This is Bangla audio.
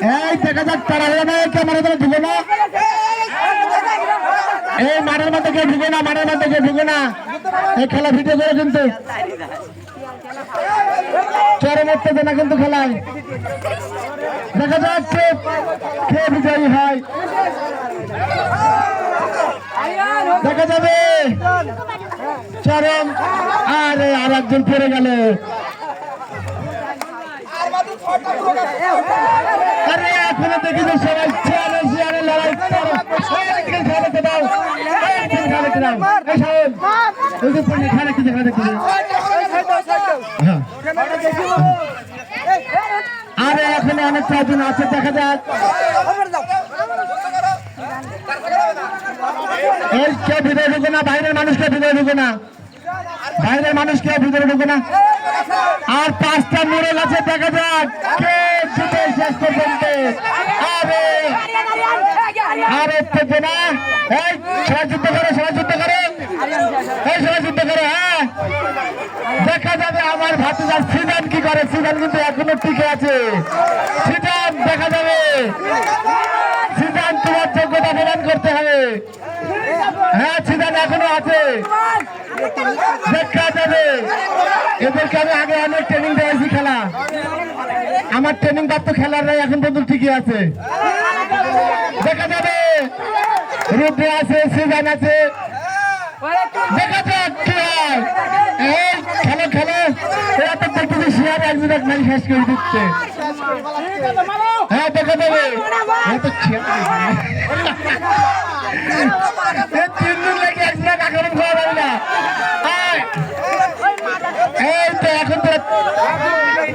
এই দেখা যাক তারা হলো না ক্যামেরা ধরে ঢুকে না এই মাঠের মধ্যে কেউ ঢুকে না মাঠের মধ্যে কেউ ঢুকে না এই খেলা ভিডিও করে কিন্তু চরম উত্তেজনা কিন্তু খেলায় দেখা যাক কে বিজয়ী হয় দেখা যাবে চরম আরে আর একজন পড়ে গেল আরে এখনো দেখি যে সবাই চেয়ারে চেয়ারে লড়াই খেলাতে দাও খেলাতে দাও এই সাহেব খেলা কি দেখা দেখি আরে এখানে অনেক কয়েকজন আছে দেখা যাক এই কেউ ভিতরে ঢুকে না বাইরের মানুষকে ভিতরে ঢুকে না বাইরের মানুষকে ভিতরে ঢুকে না আর 5টা মোড়ল আছে দেখা যাক কে জিতে শেষ পর্যন্ত আরে উত্তেজনা এই সবাই যুদ্ধ করে সবাই যুদ্ধ করে এই সবাই যুদ্ধ করে হ্যাঁ দেখা যাবে আমার ভাতিজা সিজান কি করে সিজান কিন্তু এখনো টিকে আছে সিজান দেখা যাবে সিজান তোমার যোগ্যতা প্রমাণ করতে হবে হ্যাঁ সিজান এখনো আছে দেখা যাবে এদেরকে আমি আগে অনেক ট্রেনিং দিয়েছি খেলা আমার ট্রেনিং প্রাপ্ত খেলাররাই এখন পর্যন্ত ঠিকই আছে দেখা যাবে রুদ্র আছে সিজান আছে দেখা যাক কি হয় এই খেলো খেলো এরা তো দেখতেছি শিয়ার একজন এক ম্যাচ শেষ করে দিচ্ছে হ্যাঁ দেখা যাবে তিনজন লেগে একজন আক্রমণ করা যাবে না এই তো এখন তো